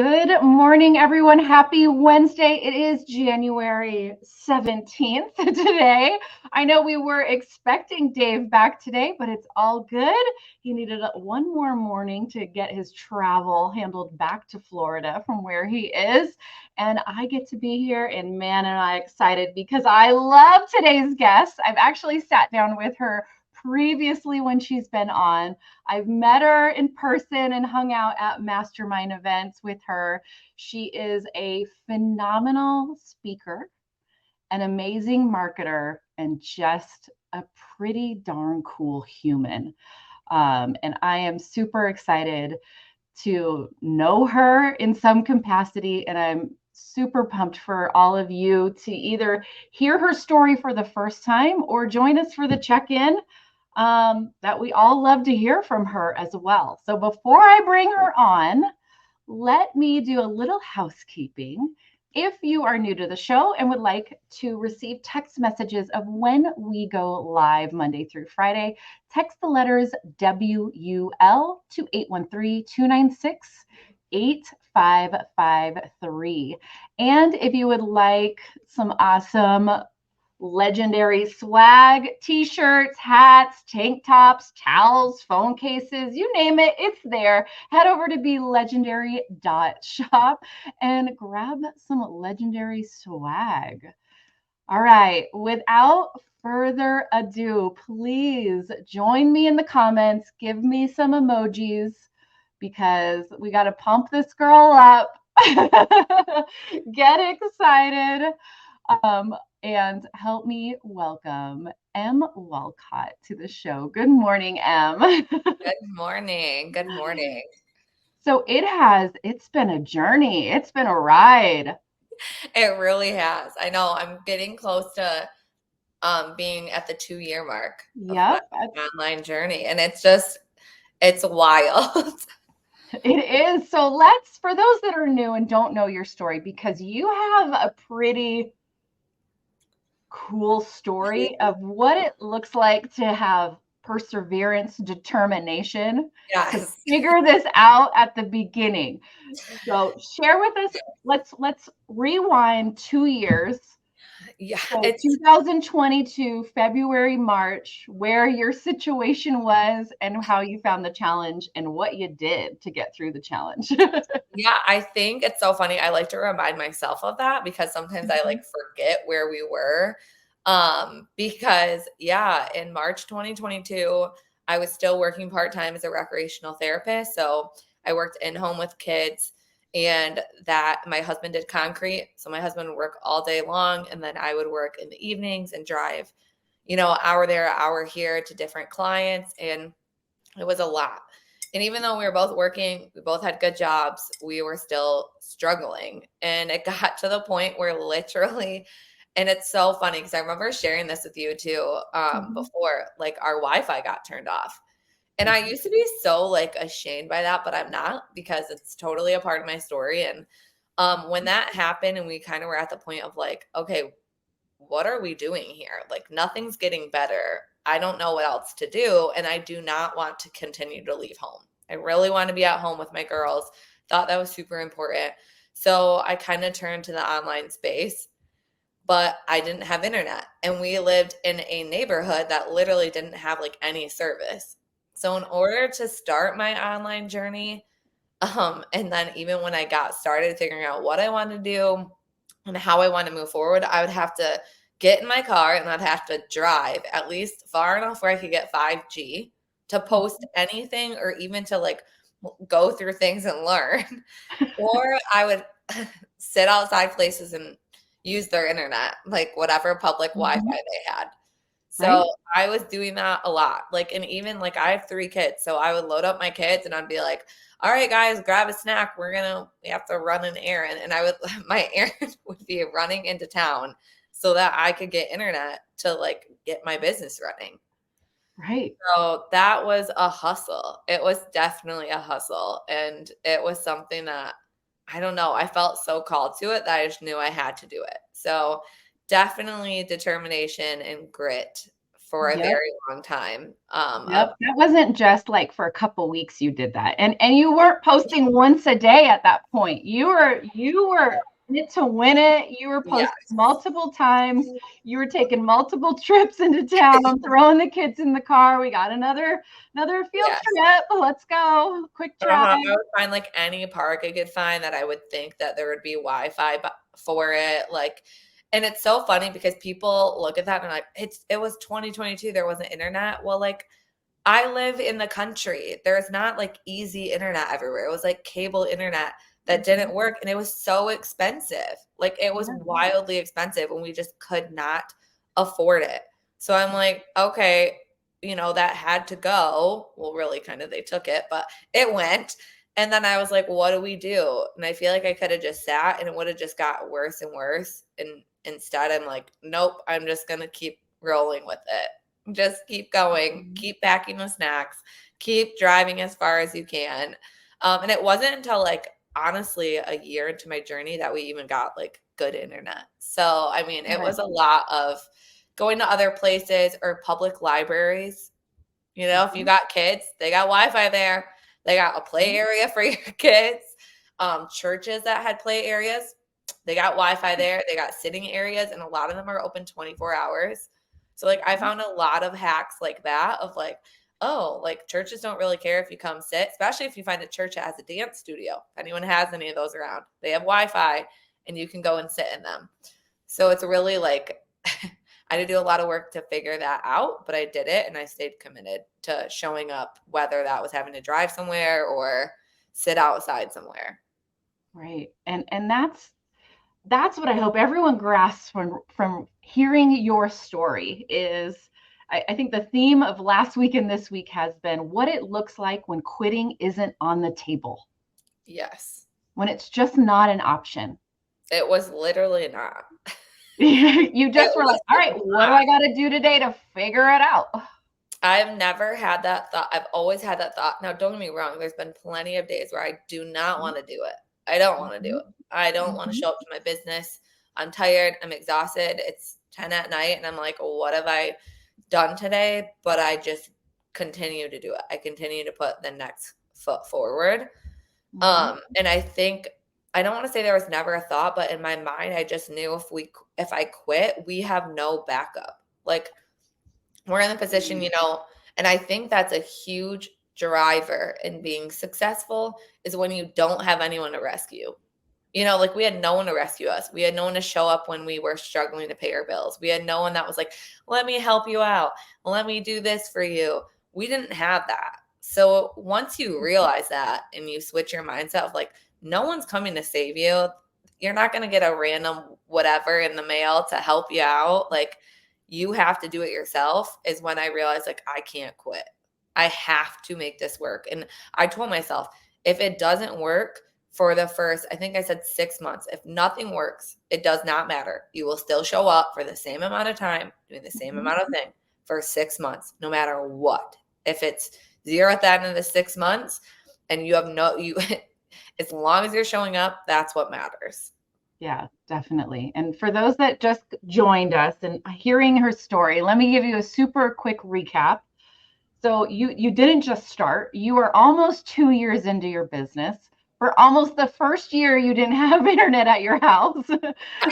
Good morning, everyone. Happy Wednesday. It is January 17th today. I know we were expecting Dave back today, but it's all good. He needed one more morning to get his travel handled back to Florida from where he is. And I get to be here, and man, am I excited because I love today's guest. I've actually sat down with her previously when she's been on. I've met her in person and hung out at mastermind events with her. She is a phenomenal speaker, an amazing marketer, and just a pretty darn cool human. And I am super excited to know her in some capacity, and I'm super pumped for all of you to either hear her story for the first time or join us for the check-in. That we all love to hear from her as well. So before I bring her on, let me do a little housekeeping. If you are new to the show and would like to receive text messages of when we go live Monday through Friday, text the letters WUL to 813-296-8553. And if you would like some awesome legendary swag, t-shirts, hats, tank tops, towels, phone cases, you name it, it's there. Head over to BeLegendary.shop and grab some legendary swag. All right, without further ado, please join me in the comments. Give me some emojis because we got to pump this girl up. Get excited. And help me welcome M. Walcott to the show. Good morning, M. Good morning. Good morning. So it's been a journey. It's been a ride. It really has. I know I'm getting close to being at the 2-year mark of my Yep, online journey. And it's wild. it is. So for those that are new and don't know your story, because you have a pretty cool story of what it looks like to have perseverance, determination to Yes. figure this out at the beginning. So share with us, let's rewind 2 years. Yeah. So 2022, February, March, where your situation was and how you found the challenge and what you did to get through the challenge. Yeah, I think it's so funny. I like to remind myself of that because sometimes I forget where we were. Because in March 2022, I was still working part-time as a recreational therapist. So I worked in home with kids, and that my husband did concrete. So my husband would work all day long, and then I would work in the evenings and drive, hour there, hour here to different clients. And it was a lot. And even though we were both working, we both had good jobs, we were still struggling. And it got to the point where literally, and it's so funny because I remember sharing this with you too, before, like, our Wi-Fi got turned off. And I used to be so ashamed by that, but I'm not, because it's totally a part of my story. And when that happened and we kind of were at the point of okay, what are we doing here? Nothing's getting better. I don't know what else to do. And I do not want to continue to leave home. I really want to be at home with my girls. Thought that was super important. So I kind of turned to the online space, but I didn't have internet. And we lived in a neighborhood that literally didn't have any service. So in order to start my online journey, and then even when I got started figuring out what I wanted to do and how I want to move forward, I would have to get in my car and I'd have to drive at least far enough where I could get 5G to post anything or even to go through things and learn. Or I would sit outside places and use their internet, whatever public Wi-Fi they had. So Right? I was doing that a lot. And even I have 3 kids. So I would load up my kids and I'd be like, all right, guys, grab a snack. We have to run an errand. And my errand would be running into town so that I could get internet to get my business running. Right. So that was a hustle. It was definitely a hustle. And it was something that, I don't know, I felt so called to it that I just knew I had to do it. So definitely determination and grit for a Yep. very long time. Yep. That wasn't just like for a couple weeks you did that. And you weren't posting once a day at that point. You were in it to win it. You were Yes. posting multiple times. You were taking multiple trips into town, throwing the kids in the car. We got another field Yes. trip. Let's go. Quick drive. I would find like any park I could find that I would think that there would be Wi-Fi for it. Like, and it's so funny because people look at that and like, it was 2022. There wasn't internet. Well, like I live in the country. There's not like easy internet everywhere. It was like cable internet that didn't work and it was so expensive. Like it was wildly expensive and we just could not afford it. So I'm like, okay, that had to go. Well, really kind of they took it, but it went. And then I was like, what do we do? And I feel like I could have just sat and it would have just got worse and worse. And instead I'm like, nope, I'm just going to keep rolling with it. Just keep going, keep packing the snacks, keep driving as far as you can. And it wasn't until like, honestly, a year into my journey that we even got like good internet. So, I mean, it was a lot of going to other places or public libraries. If you got kids, they got Wi-Fi there. They got a play area for your kids. Churches that had play areas, they got Wi-Fi there. They got sitting areas, and a lot of them are open 24 hours. So like I found a lot of hacks like that of like, oh, like churches don't really care if you come sit, especially if you find a church that has a dance studio. If anyone has any of those around, they have Wi-Fi and you can go and sit in them. So it's really like I had to do a lot of work to figure that out, but I did it and I stayed committed to showing up, whether that was having to drive somewhere or sit outside somewhere. Right. And that's what I hope everyone grasps from hearing your story is I think the theme of last week and this week has been what it looks like when quitting isn't on the table. Yes. When it's just not an option. It was literally not. You just were like, all right, what do I got to do today to figure it out? I've never had that thought. I've always had that thought. Now, don't get me wrong. There's been plenty of days where I do not want to do it. I don't want to do it. I don't want to show up to my business. I'm tired. I'm exhausted. It's 10 at night. And I'm like, what have I done today? But I just continue to do it. I continue to put the next foot forward. And I think, I don't want to say there was never a thought, but in my mind, I just knew if I quit, we have no backup. Like we're in the position, and I think that's a huge driver in being successful is when you don't have anyone to rescue. Like we had no one to rescue us. We had no one to show up when we were struggling to pay our bills. We had no one that was like, let me help you out. Let me do this for you. We didn't have that. So once you realize that and you switch your mindset of like, no one's coming to save you. You're not going to get a random whatever in the mail to help you out. Like you have to do it yourself is when I realized like, I can't quit. I have to make this work. And I told myself, if it doesn't work for the first, I think I said 6 months, if nothing works, it does not matter. You will still show up for the same amount of time, doing the same amount of thing for 6 months, no matter what. If it's 0 at the end of the 6 months and you have as long as you're showing up, that's what matters. Yeah, definitely. And for those that just joined us and hearing her story, let me give you a super quick recap. So you didn't just start, you are almost 2 years into your business. For almost the first year, you didn't have internet at your house,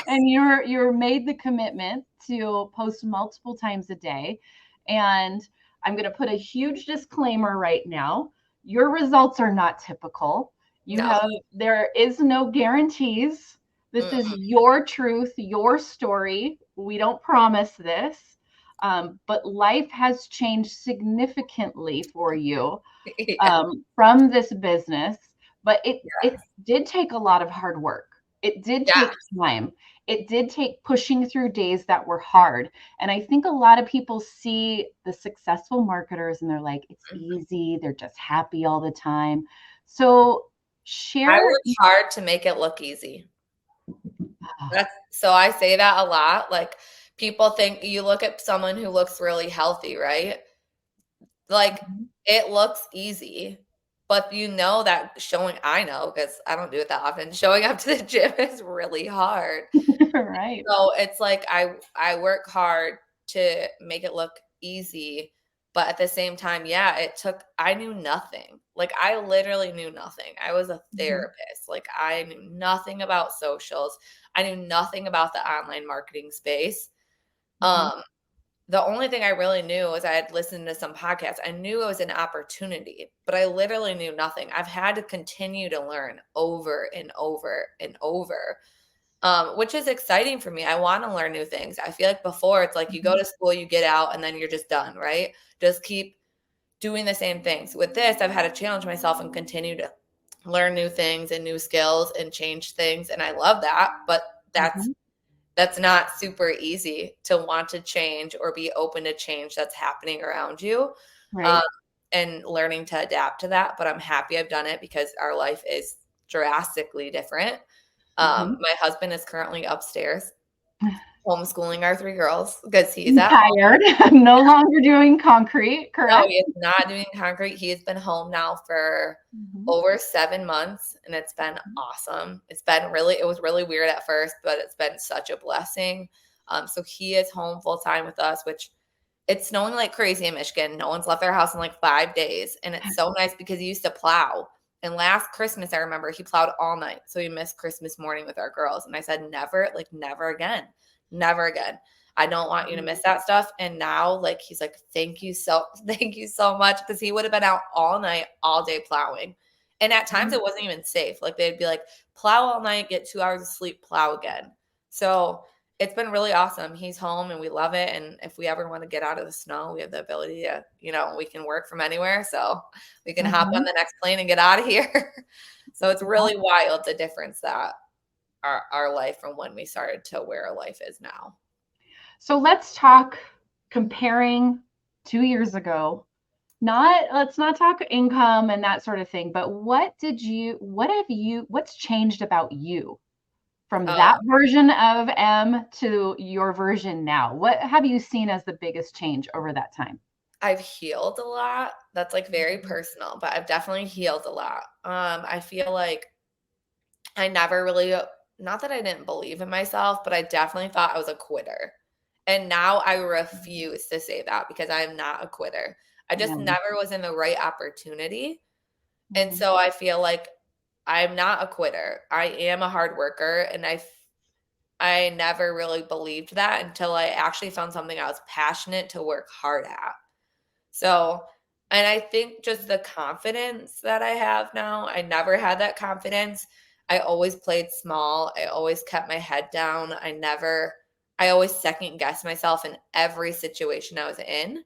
and you're made the commitment to post multiple times a day. And I'm going to put a huge disclaimer right now. Your results are not typical. There is no guarantees. This is your truth, your story. We don't promise this. But life has changed significantly for you from this business. But it did take a lot of hard work. It did take time. It did take pushing through days that were hard. And I think a lot of people see the successful marketers and they're like, it's easy. They're just happy all the time. So I work hard to make it look easy. So I say that a lot. Like people think you look at someone who looks really healthy, right? Like it looks easy. But that I know because I don't do it that often, showing up to the gym is really hard. Right. So it's like I work hard to make it look easy. But at the same time, yeah, I knew nothing. Like I literally knew nothing. I was a therapist. Like I knew nothing about socials. I knew nothing about the online marketing space. The only thing I really knew was I had listened to some podcasts. I knew it was an opportunity, but I literally knew nothing. I've had to continue to learn over and over and over, which is exciting for me. I want to learn new things. I feel like before it's like you go to school, you get out, and then you're just done, right? Just keep doing the same things. With this, I've had to challenge myself and continue to learn new things and new skills and change things. And I love that. But that's not super easy to want to change or be open to change that's happening around you. Right. And learning to adapt to that. But I'm happy I've done it because our life is drastically different. My husband is currently upstairs homeschooling our 3 girls because he's at home. Tired, no longer doing concrete, No, correct? he is not doing concrete. He has been home now for over 7 months, and it's been awesome. It was really weird at first, but it's been such a blessing. So he is home full time with us, which it's snowing like crazy in Michigan. No one's left their house in like 5 days, and it's so nice because he used to plow. And last Christmas, I remember he plowed all night. So we missed Christmas morning with our girls. And I said, never, like never again. Never again. I don't want you to miss that stuff. And now like, he's like, thank you so much. Cause he would have been out all night, all day plowing. And at times it wasn't even safe. Like they'd be like, plow all night, get 2 hours of sleep, plow again. So it's been really awesome. He's home and we love it. And if we ever want to get out of the snow, we have the ability to, we can work from anywhere. So we can hop on the next plane and get out of here. So it's really wild, the difference that our life from when we started to where our life is now. So let's talk comparing 2 years ago. Let's not talk income and that sort of thing, but what's changed about you from that version of M to your version now? What have you seen as the biggest change over that time? I've healed a lot. That's like very personal, but I've definitely healed a lot. I feel like I never really, not that I didn't believe in myself, but I definitely thought I was a quitter. And now I refuse to say that because I am not a quitter. I just never was in the right opportunity. And so I feel like I'm not a quitter. I am a hard worker. And I never really believed that until I actually found something I was passionate to work hard at. So, and I think just the confidence that I have now, I never had that confidence. I always played small. I always kept my head down. I always second guessed myself in every situation I was in.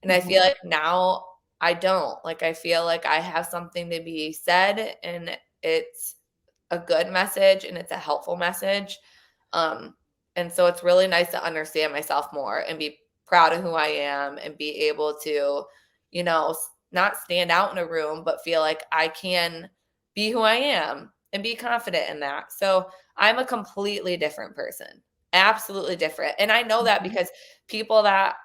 And I feel like now I don't. Like, I feel like I have something to be said and it's a good message and it's a helpful message. And so it's really nice to understand myself more and be proud of who I am and be able to, not stand out in a room, but feel like I can be who I am and be confident in that. So I'm a completely different person, absolutely different. And I know that because people that,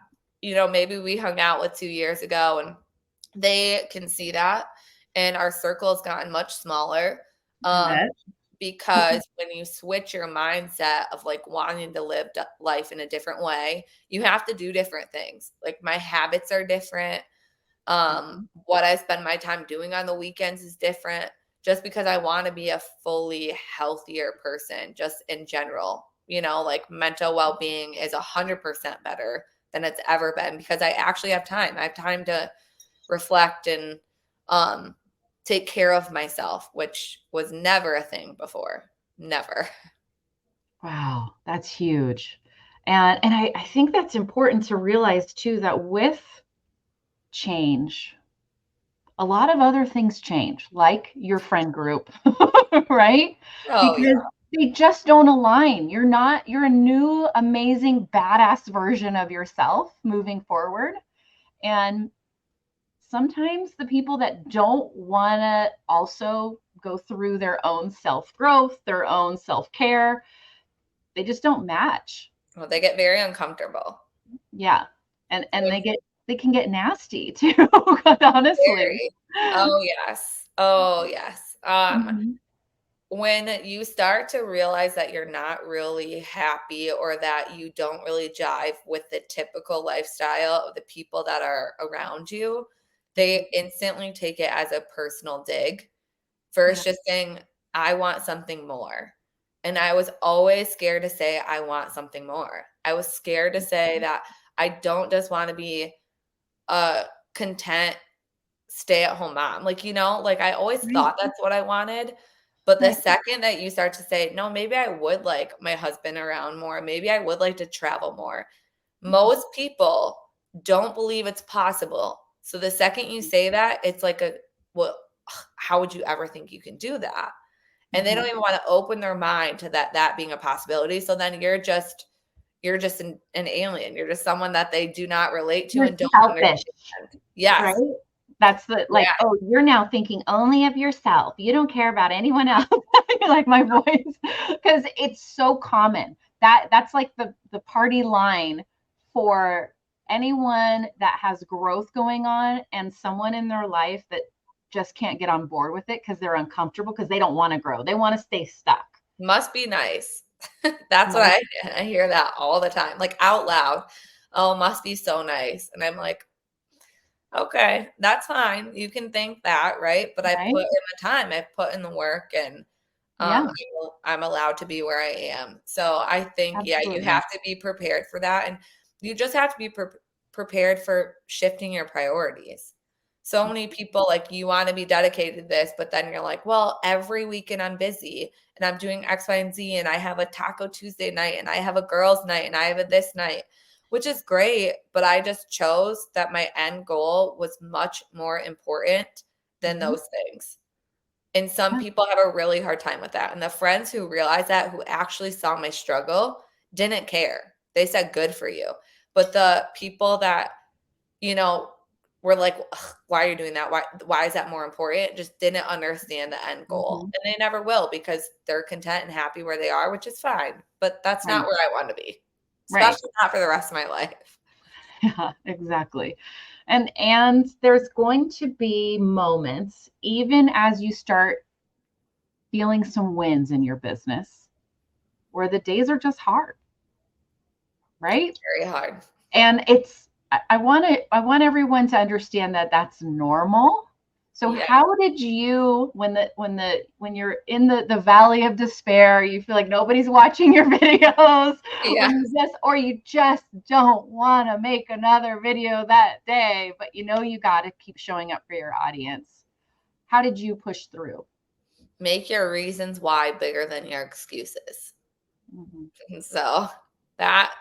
maybe we hung out with 2 years ago and they can see that. And our circle has gotten much smaller. Because when you switch your mindset of like wanting to live life in a different way, you have to do different things. Like my habits are different. What I spend my time doing on the weekends is different just because I want to be a fully healthier person just in general. Like mental well-being is 100% better than it's ever been because I actually have time. I have time to reflect and take care of myself, which was never a thing before. Never. Wow, that's huge. And I think that's important to realize too, that with change, a lot of other things change, like your friend group, right? Oh, Because yeah. they just don't align. You're a new, amazing, badass version of yourself moving forward. And sometimes the people that don't want to also go through their own self-growth, their own self-care, they just don't match. Well, they get very uncomfortable. Yeah. And they can get nasty too, honestly. Very. Oh, yes. Oh, yes. when you start to realize that you're not really happy or that you don't really jive with the typical lifestyle of the people that are around you, they instantly take it as a personal dig. Yeah. First, just saying, I want something more. And I was always scared to say, I want something more. I was scared to say that I don't just want to be a content stay-at-home mom. Like, like I always Right. thought that's what I wanted. But the Right. second that you start to say, no, maybe I would like my husband around more, maybe I would like to travel more. Most people don't believe it's possible. So the second you say that, it's like well, how would you ever think you can do that? And they don't even want to open their mind to that being a possibility. So then you're just an alien. You're just someone that they do not relate to You're and don't selfish, understand. Yes. right? That's the like, Yeah. oh, you're now thinking only of yourself. You don't care about anyone else. You like my voice because it's so common. That's like the party line for anyone that has growth going on and someone in their life that just can't get on board with it because they're uncomfortable because they don't want to grow. They want to stay stuck. Must be nice. That's what I hear that all the time, like out loud. Oh, must be so nice. And I'm like, okay, that's fine. You can think that, right? But I Right? put in the time, I put in the work, and Yeah, I'm allowed to be where I am. So I think, yeah, you absolutely. have to be prepared for that. And you just have to be prepared for shifting your priorities. So many people, like, you want to be dedicated to this, but then you're like, well, every weekend I'm busy and I'm doing X, Y, and Z, and I have a Taco Tuesday night, and I have a girls' night, and I have a this night, which is great. But I just chose that my end goal was much more important than Mhm. those things. And some Yeah. people have a really hard time with that. And the friends who realized that, who actually saw my struggle, didn't care. They said, good for you. But the people that, you know, were like, why are you doing that? Why is that more important? Just didn't understand the end goal. Mhm. And they never will because they're content and happy where they are, which is fine. But that's Right. not where I want to be, Right. especially not for the rest of my life. Yeah, exactly. And there's going to be moments, even as you start feeling some wins in your business, where the days are just hard, right? Very hard. And I want everyone to understand that that's normal. So Yeah. how did you when you're in the valley of despair, you feel like nobody's watching your videos, Yeah. when you just don't want to make another video that day, but you got to keep showing up for your audience. How did you push through? Make your reasons why bigger than your excuses. Mhm. And so that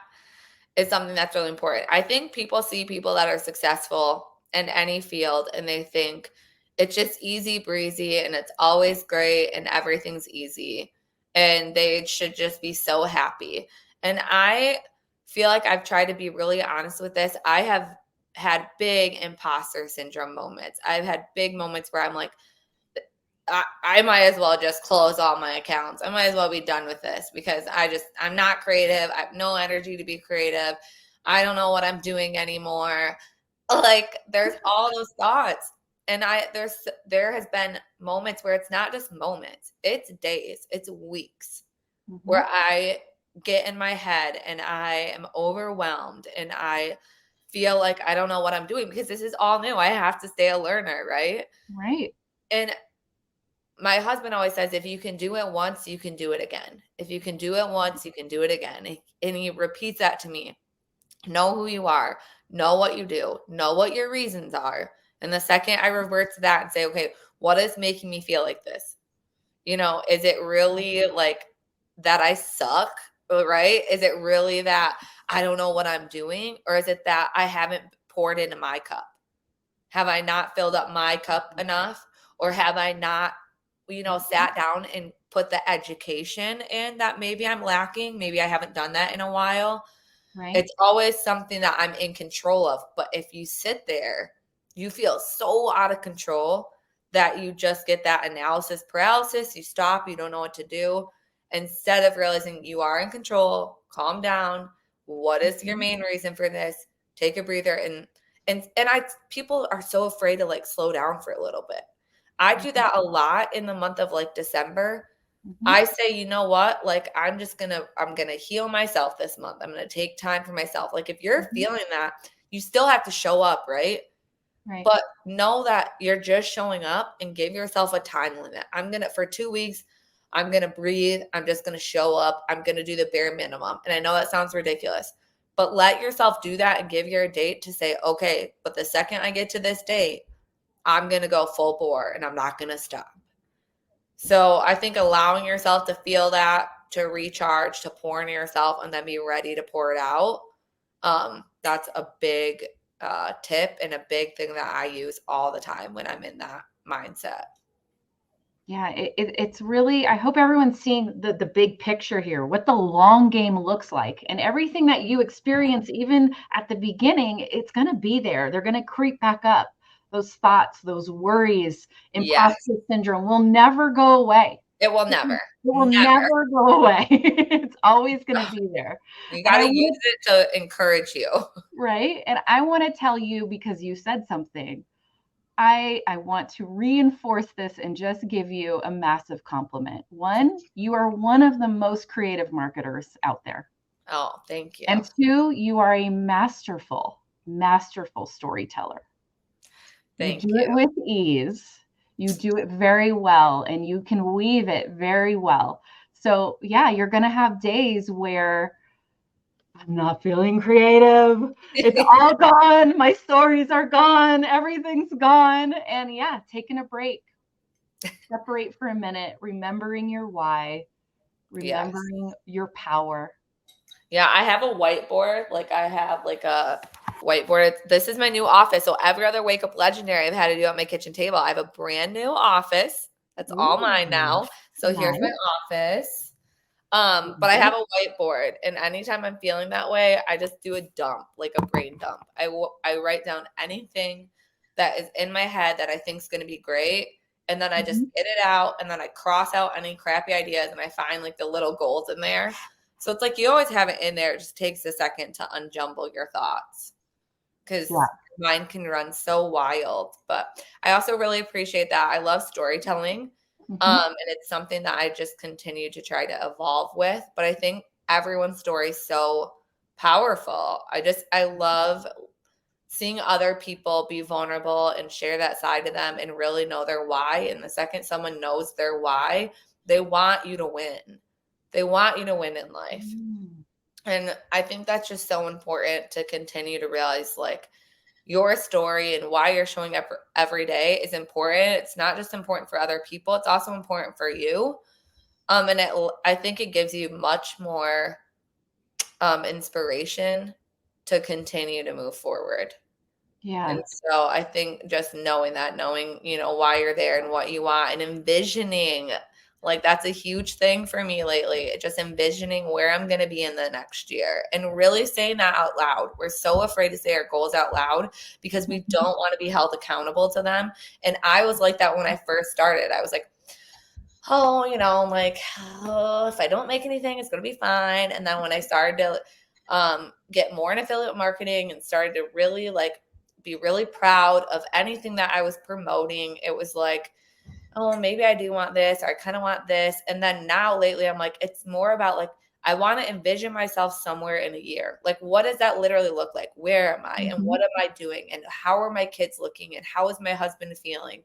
is something that's really important. I think people see people that are successful in any field and they think it's just easy breezy and it's always great and everything's easy and they should just be so happy. And I feel like I've tried to be really honest with this. I have had big imposter syndrome moments. I've had big moments where I'm like, I might as well just close all my accounts. I might as well be done with this because I'm not creative. I have no energy to be creative. I don't know what I'm doing anymore. Like there's all those thoughts. And there has been moments where it's not just moments, it's days, it's weeks Mhm. where I get in my head and I am overwhelmed and I feel like I don't know what I'm doing because this is all new. I have to stay a learner, right? Right. And my husband always says, if you can do it once, you can do it again. If you can do it once, you can do it again. And he repeats that to me. Know who you are, know what you do, know what your reasons are. And the second I revert to that and say, okay, what is making me feel like this? Is it really like that I suck? Right? Is it really that I don't know what I'm doing? Or is it that I haven't poured into my cup? Have I not filled up my cup enough? Or have I not, sat down and put the education in that maybe I'm lacking? Maybe I haven't done that in a while. Right. It's always something that I'm in control of. But if you sit there, you feel so out of control that you just get that analysis paralysis. You stop, you don't know what to do. Instead of realizing you are in control, calm down. What is your Mhm. main reason for this? Take a breather and I people are so afraid to like slow down for a little bit. I do that a lot in the month of like December. I say, you know what? Like, I'm going to heal myself this month. I'm going to take time for myself. Like, if you're feeling that, you still have to show up, right? Right. But know that you're just showing up and give yourself a time limit. For 2 weeks, I'm going to breathe. I'm just going to show up. I'm going to do the bare minimum. And I know that sounds ridiculous, but let yourself do that and give your date to say, okay, but the second I get to this date, I'm going to go full bore and I'm not going to stop. So I think allowing yourself to feel that, to recharge, to pour into yourself, and then be ready to pour it out. That's a big tip and a big thing that I use all the time when I'm in that mindset. Yeah, it's really, I hope everyone's seeing the big picture here, what the long game looks like. And everything that you experience, even at the beginning, it's going to be there. They're going to creep back up. Those thoughts, those worries, imposter syndrome will never go away. It will never. It will never go away. It's always going to be there. You got to use it to encourage you. Right. And I want to tell you, because you said something, I want to reinforce this and just give you a massive compliment. One, you are one of the most creative marketers out there. Oh, thank you. And two, you are a masterful storyteller. Thank you. Do it with ease. You do it very well, and you can weave it very well. So yeah, you're going to have days where I'm not feeling creative. It's all gone. My stories are gone. Everything's gone. And yeah, taking a break. Separate for a minute, remembering your why, remembering your power. Yeah, I have a whiteboard. Like, I have like a whiteboard. This is my new office. So every other Wake Up Legendary I've had to do at my kitchen table. I have a brand new office. That's all mine now. So here's my office. But I have a whiteboard, and anytime I'm feeling that way, I just do a dump, like a brain dump. I write down anything that is in my head that I think is going to be great, and then I just get it out, and then I cross out any crappy ideas, and I find like the little goals in there. So it's like you always have it in there. It just takes a second to unjumble your thoughts, because mine can run so wild. But I also really appreciate that. I love storytelling. And it's something that I just continue to try to evolve with. But I think everyone's story is so powerful. I love seeing other people be vulnerable and share that side to them and really know their why. And the second someone knows their why, they want you to win. They want you to win in life. And I think that's just so important to continue to realize, like, your story and why you're showing up every day is important. It's not just important for other people. It's also important for you. And I think it gives you much more inspiration to continue to move forward. Yeah. And so I think just knowing, why you're there and what you want, and envisioning, like, that's a huge thing for me lately. Just envisioning where I'm going to be in the next year and really saying that out loud. We're so afraid to say our goals out loud because we don't want to be held accountable to them. And I was like that when I first started. I was like, if I don't make anything, it's going to be fine. And then when I started to get more in affiliate marketing and started to really be really proud of anything that I was promoting, it was like, oh, maybe I do want this, or I kind of want this. And then now lately I'm like, it's more about like, I want to envision myself somewhere in a year. Like, what does that literally look like? Where am I? And what am I doing? And how are my kids looking? And how is my husband feeling?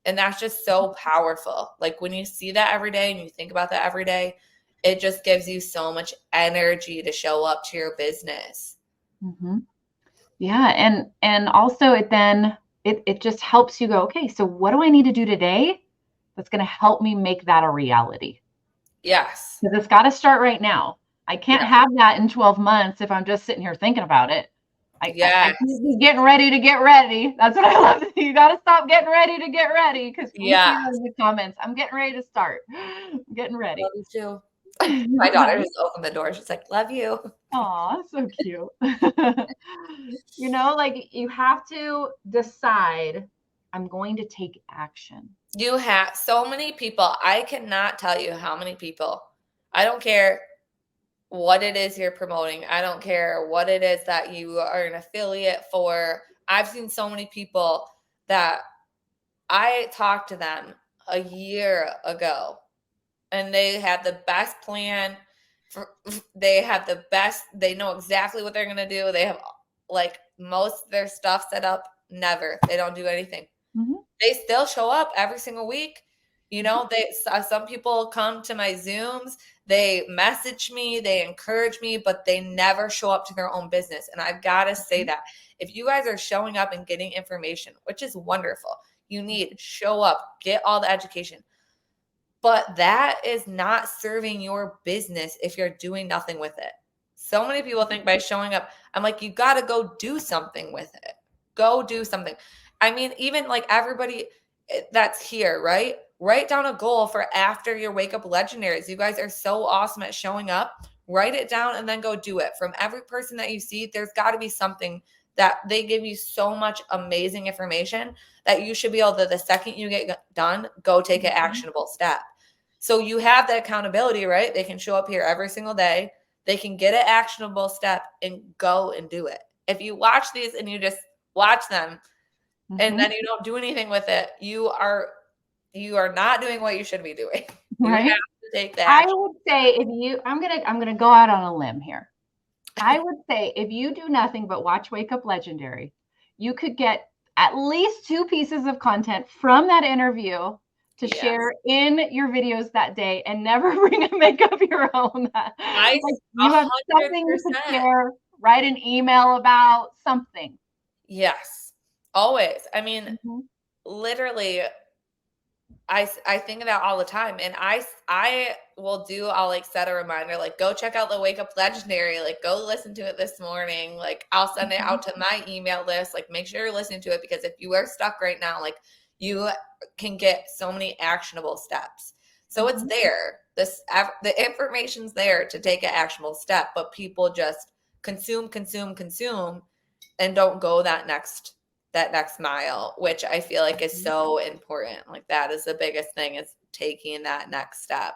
And that's just so powerful. Like, when you see that every day and you think about that every day, it just gives you so much energy to show up to your business. Yeah. And also it just helps you go, okay, so what do I need to do today that's going to help me make that a reality? Yes. Because it's got to start right now. I can't have that in 12 months if I'm just sitting here thinking about it. I can't be getting ready to get ready. That's what I love. You got to stop getting ready to get ready, because we see those in the comments. I'm getting ready to start. I'm getting ready. Love you too. My daughter just opened the door. She's like, love you. Aw, so cute. Like, you have to decide, I'm going to take action. You have so many people. I cannot tell you how many people. I don't care what it is you're promoting. I don't care what it is that you are an affiliate for. I've seen so many people that I talked to them a year ago, and they have the best plan. They have the best, they know exactly what they're going to do. They have like most of their stuff set up. Never. They don't do anything. Mm-hmm. They still show up every single week. You know, some people come to my Zooms, they message me, they encourage me, but they never show up to their own business. And I've got to say that if you guys are showing up and getting information, which is wonderful, you need show up, get all the education. But that is not serving your business if you're doing nothing with it. So many people think by showing up, I'm like, you got to go do something with it. Go do something. I mean, even like everybody that's here, right? Write down a goal for after your Wake Up Legendaries. You guys are so awesome at showing up. Write it down and then go do it. From every person that you see, there's got to be something that they give you so much amazing information that you should be able to, the second you get done, go take an actionable step. So you have that accountability, right? They can show up here every single day. They can get an actionable step and go and do it. If you watch these and you just watch them and then you don't do anything with it, you are not doing what you should be doing. Right. You have to take that. I would say I'm gonna go out on a limb here. I would say if you do nothing but watch Wake Up Legendary, you could get at least 2 pieces of content from that interview to share in your videos that day, and never bring a makeup your own. You have something to share, write an email about something. Yes, always. I mean, literally, I think of that all the time, and I will I'll like set a reminder, like go check out the Wake Up Legendary, like go listen to it this morning. Like I'll send it out to my email list, like make sure you're listening to it, because if you are stuck right now, like you can get so many actionable steps. So it's there. The information's there to take an actionable step, but people just consume, and don't go that next mile, which I feel like is so important. Like that is the biggest thing, is taking that next step.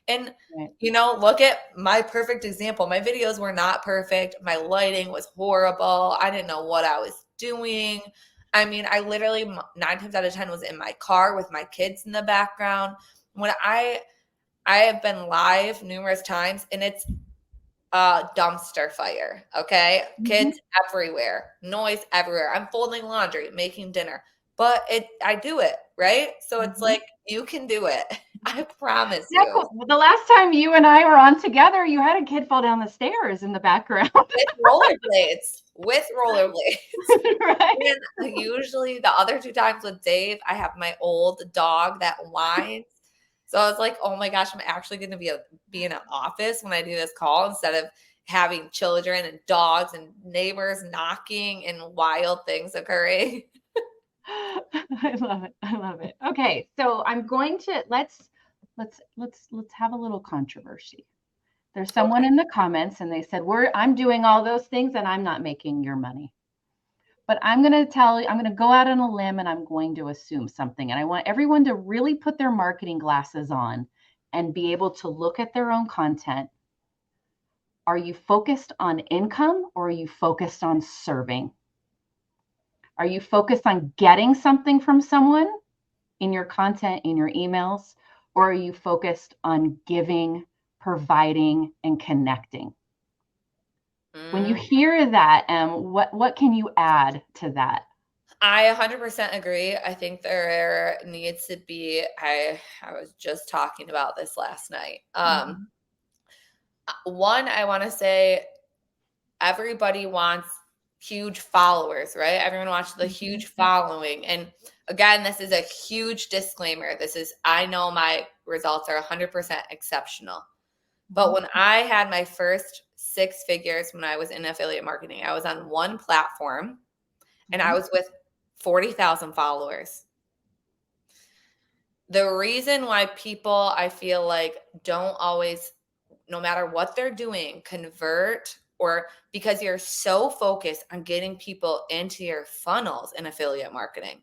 And, you know, look at my perfect example. My videos were not perfect. My lighting was horrible. I didn't know what I was doing. I mean, I literally 9 times out of 10 was in my car with my kids in the background. When I have been live numerous times, and it's dumpster fire. Okay. Kids everywhere, noise everywhere. I'm folding laundry, making dinner, but I do it. Right. So it's like, you can do it. I promise you. Cool. The last time you and I were on together, you had a kid fall down the stairs in the background. With rollerblades. Right. And usually the other 2 times with Dave, I have my old dog that whines. So I was like, oh my gosh, I'm actually going to be in an office when I do this call, instead of having children and dogs and neighbors knocking and wild things occurring. I love it. Okay. So I'm going to, let's have a little controversy. There's someone in the comments, and they said, I'm doing all those things and I'm not making your money. But I'm going to go out on a limb, and I'm going to assume something. And I want everyone to really put their marketing glasses on and be able to look at their own content. Are you focused on income, or are you focused on serving? Are you focused on getting something from someone in your content, in your emails, or are you focused on giving, providing, and connecting? When you hear that, what can you add to that? I 100% agree. I think there needs to be, I was just talking about this last night. One, I want to say everybody wants huge followers, right? Everyone wants the huge following. And again, this is a huge disclaimer. I know my results are 100% exceptional. But when I had my first 6 figures, when I was in affiliate marketing, I was on one platform and I was with 40,000 followers. The reason why people, I feel like, don't always, no matter what they're doing, convert, or because you're so focused on getting people into your funnels in affiliate marketing.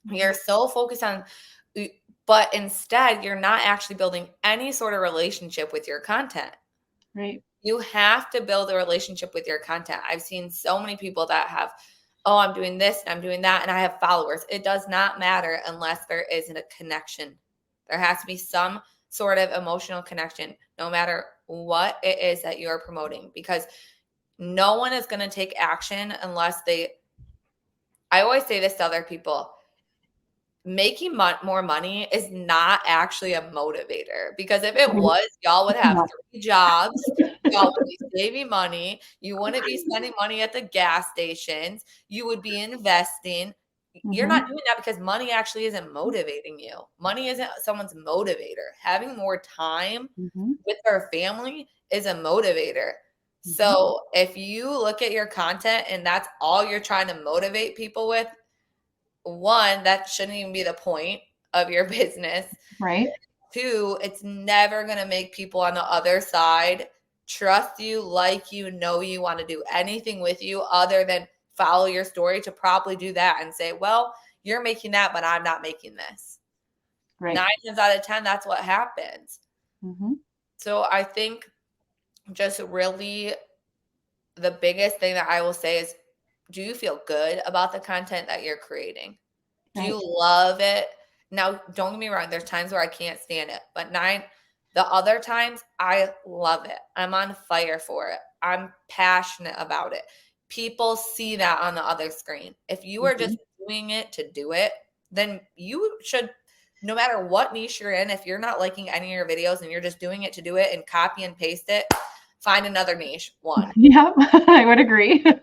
You're so focused on, but instead you're not actually building any sort of relationship with your content. Right. You have to build a relationship with your content. I've seen so many people that have, oh, I'm doing this and I'm doing that, and I have followers. It does not matter unless there isn't a connection. There has to be some sort of emotional connection, no matter what it is that you're promoting, because no one is going to take action unless I always say this to other people, making more money is not actually a motivator, because if it was, y'all would have 3 jobs, y'all would be saving money, you wouldn't be spending money at the gas stations, you would be investing. You're not doing that because money actually isn't motivating you. Money isn't someone's motivator. Having more time with our family is a motivator. So if you look at your content and that's all you're trying to motivate people with, one, that shouldn't even be the point of your business. Right. Two, it's never going to make people on the other side trust you, like you, know you, want to do anything with you other than follow your story, to probably do that and say, well, you're making that, but I'm not making this. Right. 9 times out of 10, that's what happens. So I think just really the biggest thing that I will say is, do you feel good about the content that you're creating? Do you love it? Now, don't get me wrong. There's times where I can't stand it, but the other times I love it. I'm on fire for it. I'm passionate about it. People see that on the other screen. If you are just doing it to do it, then you should, no matter what niche you're in, if you're not liking any of your videos and you're just doing it to do it and copy and paste it, find another niche. One. Yep, I would agree. 100%.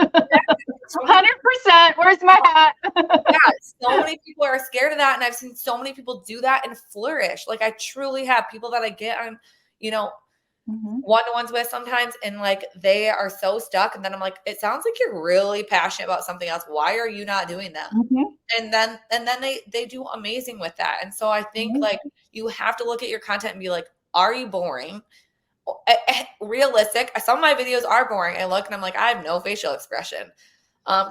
Where's my hat? Yeah, so many people are scared of that, and I've seen so many people do that and flourish. Like, I truly have people that I get on, one-to-ones with sometimes, and like they are so stuck, and then I'm like, it sounds like you're really passionate about something else. Why are you not doing that? And then they do amazing with that. And so I think like you have to look at your content and be like, are you boring? Realistic. Some of my videos are boring. I look and I'm like, I have no facial expression.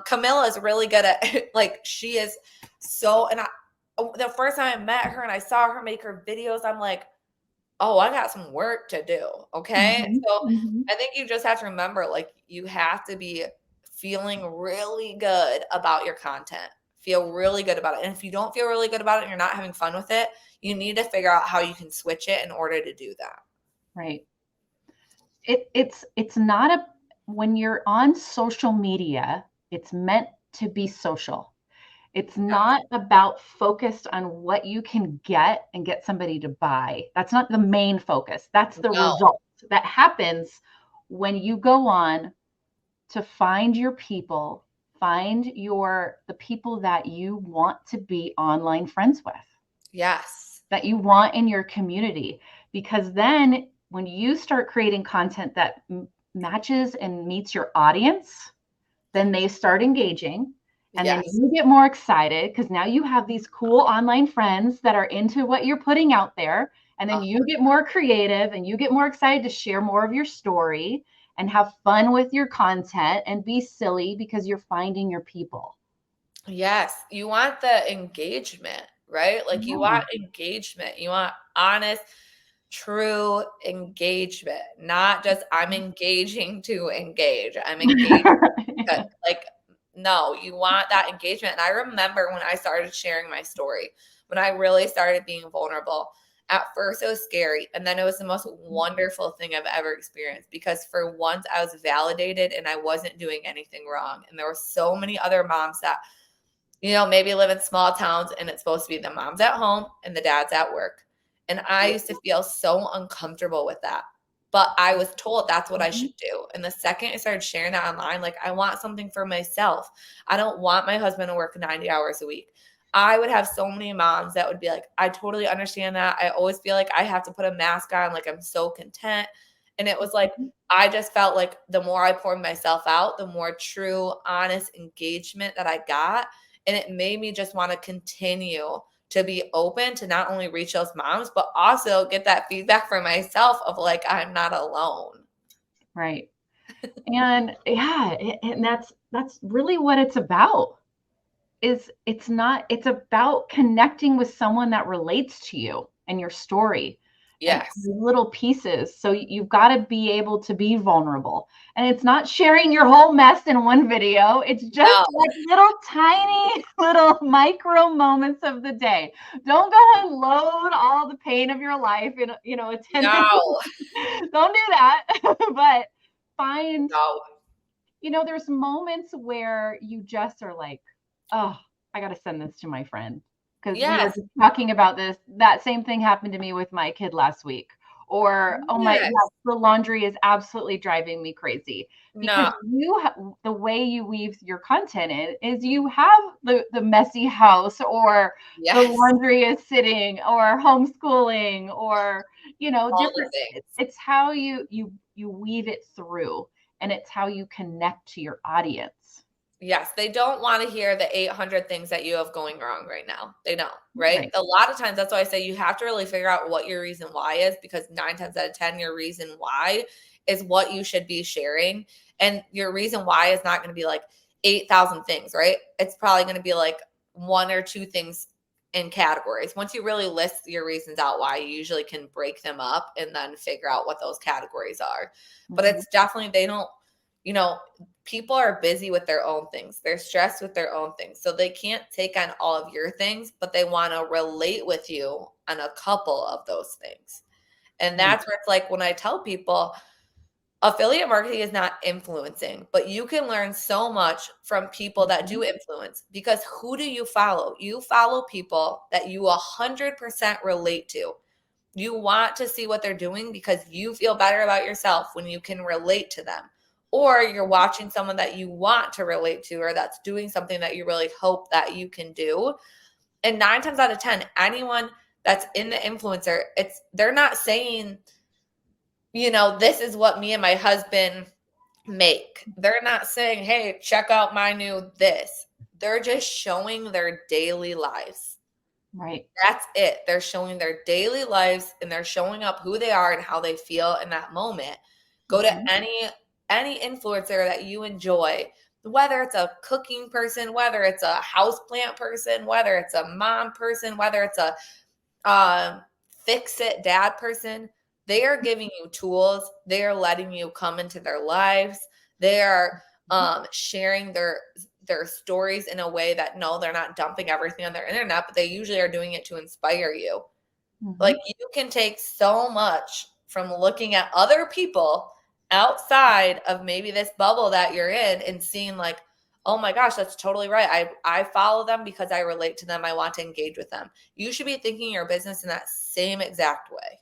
Camilla is really good at like, she is so, and the first time I met her and I saw her make her videos, I'm like, oh, I got some work to do. Okay. So I think you just have to remember, like, you have to be feeling really good about your content, feel really good about it. And if you don't feel really good about it and you're not having fun with it, you need to figure out how you can switch it in order to do that. Right. It's not when you're on social media, it's meant to be social. It's not about focused on what you can get and get somebody to buy. That's not the main focus. That's the result that happens when you go on to find your people, find the people that you want to be online friends with. Yes. That you want in your community. Because then when you start creating content that matches and meets your audience, then they start engaging. And then you get more excited because now you have these cool online friends that are into what you're putting out there. And then you get more creative and you get more excited to share more of your story and have fun with your content and be silly because you're finding your people. Yes. You want the engagement, right? Like you want engagement. You want honest, true engagement, not just I'm engaging to engage. I'm engaging. Like, no, you want that engagement. And I remember when I started sharing my story, when I really started being vulnerable, at first it was scary. And then it was the most wonderful thing I've ever experienced, because for once I was validated and I wasn't doing anything wrong. And there were so many other moms that, maybe live in small towns and it's supposed to be the mom's at home and the dad's at work. And I used to feel so uncomfortable with that. But I was told that's what I should do. And the second I started sharing that online, like, I want something for myself. I don't want my husband to work 90 hours a week. I would have so many moms that would be like, I totally understand that. I always feel like I have to put a mask on. Like, I'm so content. And it was like, I just felt like the more I poured myself out, the more true, honest engagement that I got. And it made me just want to continue to be open to not only reach those moms, but also get that feedback for myself of like, I'm not alone. Right. And and that's really what it's about. It's about connecting with someone that relates to you and your story, and Yes. little pieces. So you've got to be able to be vulnerable. And it's not sharing your whole mess in one video. It's just like little tiny little micro moments of the day. Don't go and load all the pain of your life in, a 10 No. Don't do that. But find, No. there's moments where you just are like, oh, I got to send this to my friend. Because we were Yes. just talking about this. That same thing happened to me with my kid last week. Or, oh my, Yes. the laundry is absolutely driving me crazy. Because No. the way you weave your content in is you have the messy house, or the Yes. laundry is sitting, or homeschooling, or, All different. the things. It's how you weave it through, and it's how you connect to your audience. Yes, they don't want to hear the 800 things that you have going wrong right now. They don't, right? A lot of times, that's why I say you have to really figure out what your reason why is, because 9 times out of 10, your reason why is what you should be sharing. And your reason why is not going to be like 8,000 things, right? It's probably going to be like 1 or 2 things in categories. Once you really list your reasons out why, you usually can break them up and then figure out what those categories are. But it's definitely, they don't, people are busy with their own things. They're stressed with their own things. So they can't take on all of your things, but they want to relate with you on a couple of those things. And that's where it's like, when I tell people, affiliate marketing is not influencing, but you can learn so much from people that do influence, because who do you follow? You follow people that you 100% relate to. You want to see what they're doing because you feel better about yourself when you can relate to them. Or you're watching someone that you want to relate to, or that's doing something that you really hope that you can do. And 9 times out of 10, anyone that's in the influencer, they're not saying, this is what me and my husband make. They're not saying, hey, check out my new this. They're just showing their daily lives. Right. That's it. They're showing their daily lives, and they're showing up who they are and how they feel in that moment. Go to any influencer that you enjoy, whether it's a cooking person, whether it's a houseplant person, whether it's a mom person, whether it's a fix-it dad person. They are giving you tools. They are letting you come into their lives. They are sharing their stories in a way that, no, they're not dumping everything on their internet, but they usually are doing it to inspire you. Like, you can take so much from looking at other people outside of maybe this bubble that you're in and seeing like, oh my gosh, that's totally right. I follow them because I relate to them. I want to engage with them. You should be thinking your business in that same exact way.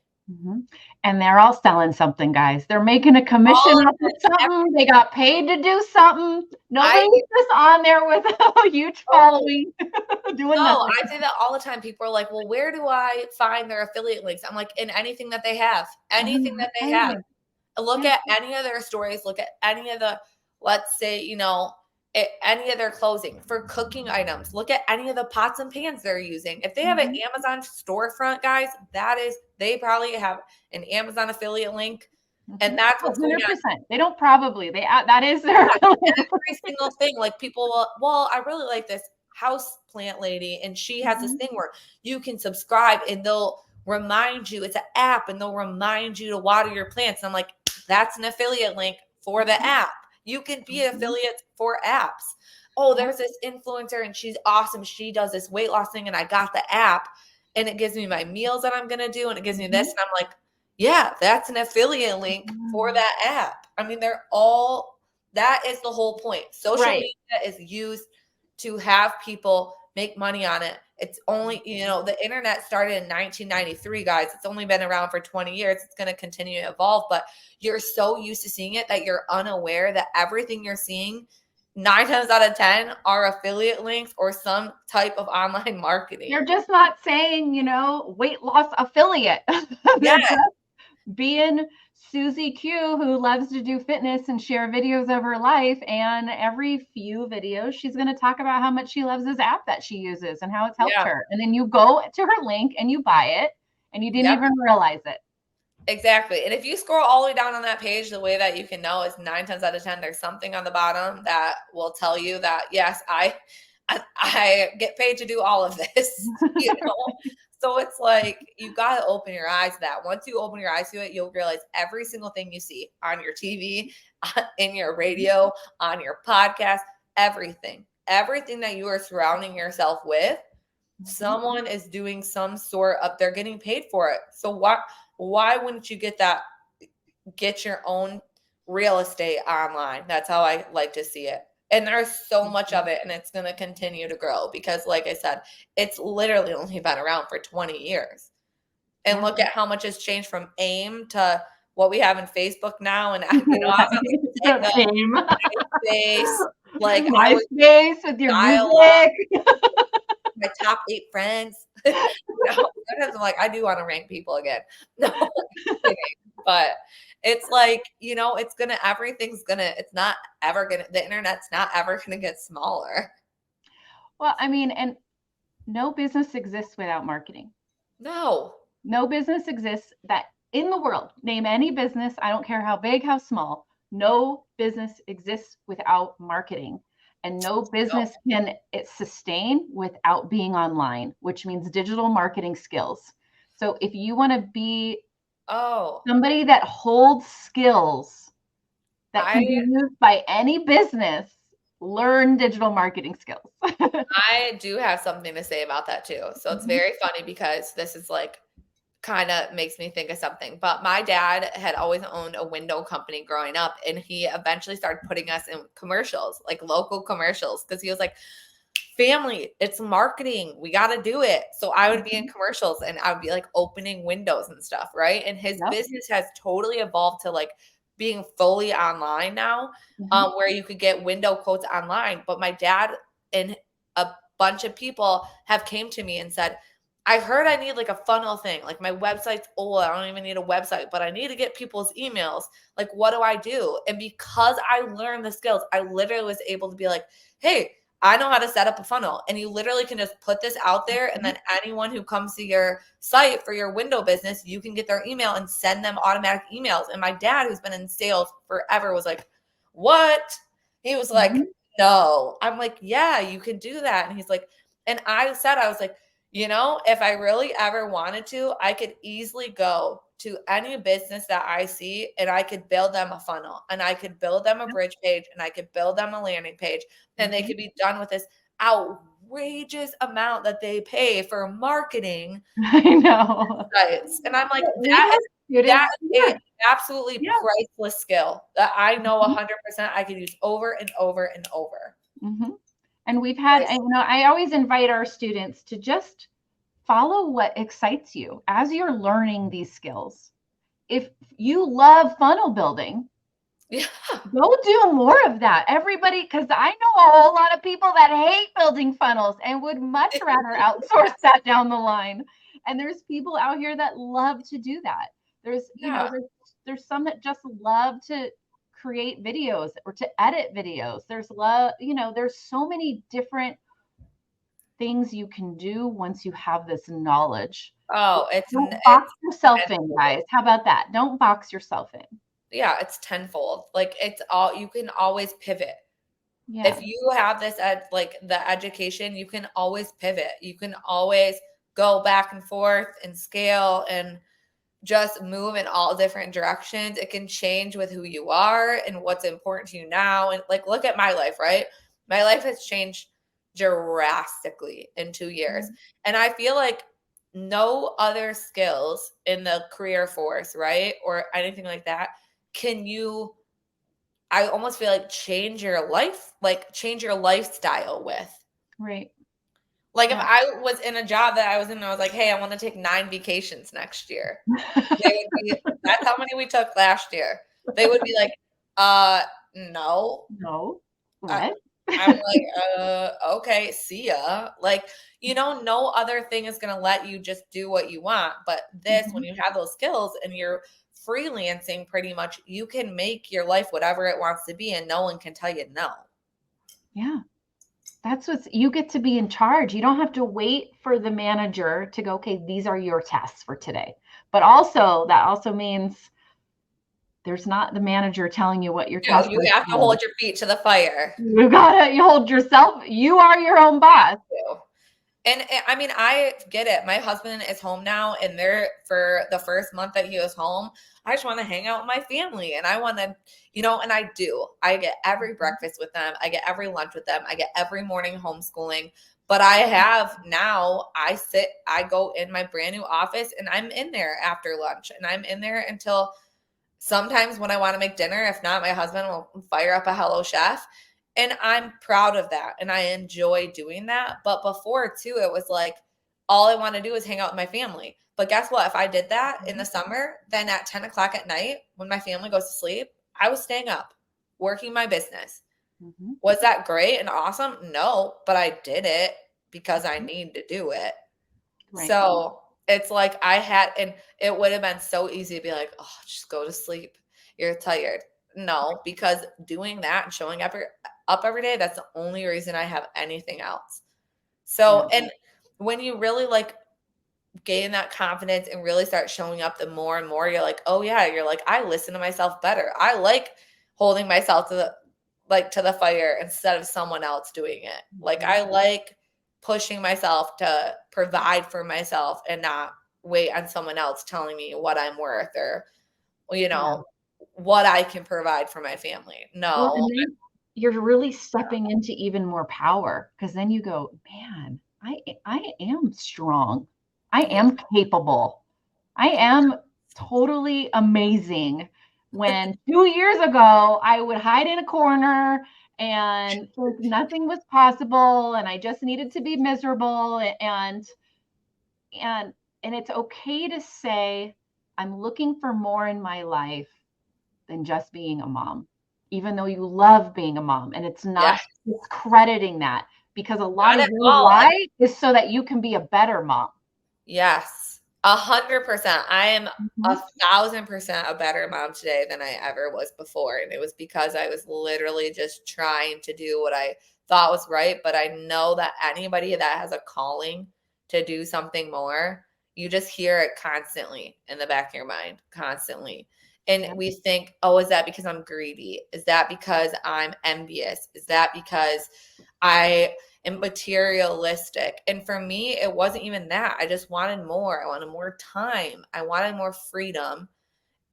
And they're all selling something, guys. They're making a commission off of something. They got paid to do something. Nobody's just on there with a huge following doing nothing. I say that all the time. People are like, well, where do I find their affiliate links? I'm like, in anything that they have. Anything that they have. Look at any of their stories. Look at any of the, let's say, any of their clothing for cooking items. Look at any of the pots and pans they're using. If they have an Amazon storefront, guys, they probably have an Amazon affiliate link. And that's what's 100%. Going on. They don't probably. That is their every single thing. Like, people will, well, I really like this house plant lady, and she has this thing where you can subscribe and they'll remind you. It's an app, and they'll remind you to water your plants. And I'm like, that's an affiliate link for the app. You can be an affiliate for apps. Oh, there's this influencer and she's awesome. She does this weight loss thing, and I got the app, and it gives me my meals that I'm going to do, and it gives me this. And I'm like, yeah, that's an affiliate link for that app. I mean, that is the whole point. Social media is used to have people make money on it. It's only, the internet started in 1993, guys. It's only been around for 20 years. It's going to continue to evolve, but you're so used to seeing it that you're unaware that everything you're seeing 9 times out of 10 are affiliate links or some type of online marketing. You're just not saying, weight loss affiliate. They're just being Susie Q, who loves to do fitness and share videos of her life. And every few videos, she's going to talk about how much she loves this app that she uses and how it's helped her. And then you go to her link and you buy it, and you didn't even realize it. Exactly. And if you scroll all the way down on that page, the way that you can know is 9 times out of 10, there's something on the bottom that will tell you that, yes, I get paid to do all of this, you know? So it's like, you got to open your eyes to that. Once you open your eyes to it, you'll realize every single thing you see on your TV, in your radio, on your podcast, everything that you are surrounding yourself with, someone is doing some sort of, they're getting paid for it. So why wouldn't you get your own real estate online? That's how I like to see it. And there's so much of it, and it's going to continue to grow because, like I said, it's literally only been around for 20 years. And look at how much has changed from AIM to what we have in Facebook now. And, you know, I was MySpace, like MySpace with your music. My top 8 friends. You know, sometimes I'm like, I do want to rank people again. No, but it's like, you know, it's not ever gonna, the internet's not ever gonna get smaller. Well, I mean, and no business exists without marketing. No business exists that in the world, name any business, I don't care how big, how small, no business exists without marketing. And no business can sustain without being online, which means digital marketing skills. So if you want to be somebody that holds skills that can be used by any business, learn digital marketing skills. I do have something to say about that too. So it's very funny because this is like, kind of makes me think of something. But my dad had always owned a window company growing up, and he eventually started putting us in commercials, like local commercials, because he was like, family, it's marketing, we got to do it. So I would be in commercials, and I would be like opening windows and stuff, right? And his business has totally evolved to like being fully online now, where you could get window quotes online. But my dad and a bunch of people have came to me and said, I heard I need like a funnel thing. Like my website's old. I don't even need a website, but I need to get people's emails. Like, what do I do? And because I learned the skills, I literally was able to be like, hey, I know how to set up a funnel. And you literally can just put this out there. And then anyone who comes to your site for your window business, you can get their email and send them automatic emails. And my dad, who's been in sales forever, was like, what? He was like, no. I'm like, yeah, you can do that. And he's like, and I was like, you know, if I really ever wanted to, I could easily go to any business that I see and I could build them a funnel, and I could build them a bridge page, and I could build them a landing page, and they could be done with this outrageous amount that they pay for marketing. I know. Sites. And I'm like, that is an absolutely priceless skill that I know 100% I could use over and over and over. And we've had, I always invite our students to just follow what excites you as you're learning these skills. If you love funnel building, go do more of that. Everybody, because I know a whole lot of people that hate building funnels and would much rather outsource that down the line. And there's people out here that love to do that. There's, there's some that just love to create videos or to edit videos. There's there's so many different things you can do once you have this knowledge. Don't box yourself in, guys. How about that? Don't box yourself in. Yeah, it's tenfold. Like you can always pivot. If you have this the education, you can always pivot. You can always go back and forth and scale and just move in all different directions. It can change with who you are and what's important to you now. And like, look at my life, right? My life has changed drastically in 2 years. And I feel like no other skills in the career force, right? Or anything like that, I almost feel like change your life, like change your lifestyle with. Right. Like if I was in a job that I was in, and I was like, hey, I want to take 9 vacations next year. That's how many we took last year. They would be like, no. What? I'm like, okay, see ya. Like, no other thing is going to let you just do what you want. But this, when you have those skills and you're freelancing pretty much, you can make your life whatever it wants to be, and no one can tell you no. Yeah. That's you get to be in charge. You don't have to wait for the manager to go, okay, these are your tasks for today. But also, that also means There's not the manager telling you what your No, task you is. have to hold your feet to the fire. You hold yourself. You are your own boss. And I mean, I get it. My husband is home now, and for the first month that he was home, I just want to hang out with my family, and I want to, and I do. I get every breakfast with them. I get every lunch with them. I get every morning homeschooling. But I go in my brand new office, and I'm in there after lunch, and I'm in there until sometimes when I want to make dinner. If not, my husband will fire up a Hello Chef. And I'm proud of that. And I enjoy doing that. But before, too, it was like all I want to do is hang out with my family. But guess what? If I did that in the summer, then at 10 o'clock at night, when my family goes to sleep, I was staying up, working my business. Mm-hmm. Was that great and awesome? No, but I did it because I need to do it. Right. So it's like and it would have been so easy to be like, oh, just go to sleep. You're tired. No, because doing that and showing up every day, that's the only reason I have anything else. So, and when you really like gain that confidence and really start showing up, the more and more you're like, oh yeah, you're like, I listen to myself better. I like holding myself to the fire instead of someone else doing it. Like I like pushing myself to provide for myself and not wait on someone else telling me what I'm worth or, what I can provide for my family. No. Well, and then you're really stepping into even more power, because then you go, man, I am strong. I am capable. I am totally amazing. When 2 years ago, I would hide in a corner and think nothing was possible and I just needed to be miserable. And it's okay to say, I'm looking for more in my life than just being a mom, even though you love being a mom. And it's not discrediting that, because a lot of your life is so that you can be a better mom. Yes, 100%. I am 1,000% a better mom today than I ever was before. And it was because I was literally just trying to do what I thought was right. But I know that anybody that has a calling to do something more, you just hear it constantly in the back of your mind, constantly. And we think, oh, is that because I'm greedy? Is that because I'm envious? Is that because I am materialistic? And for me, it wasn't even that. I just wanted more. I wanted more time. I wanted more freedom.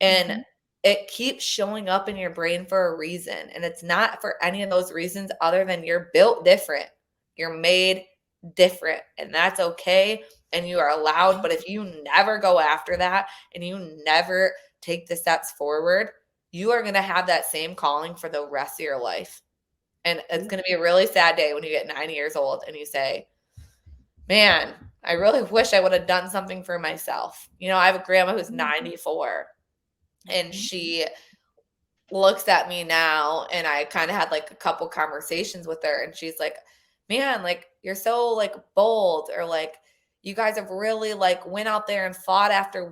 And it keeps showing up in your brain for a reason. And it's not for any of those reasons other than you're built different. You're made different. And that's okay. And you are allowed. But if you never go after that and you never take the steps forward, you are going to have that same calling for the rest of your life. And it's going to be a really sad day when you get 90 years old and you say, man, I really wish I would have done something for myself. I have a grandma who's 94 and she looks at me now, and I kind of had like a couple conversations with her, and she's like, man, like you're so like bold, or like you guys have really like went out there and fought after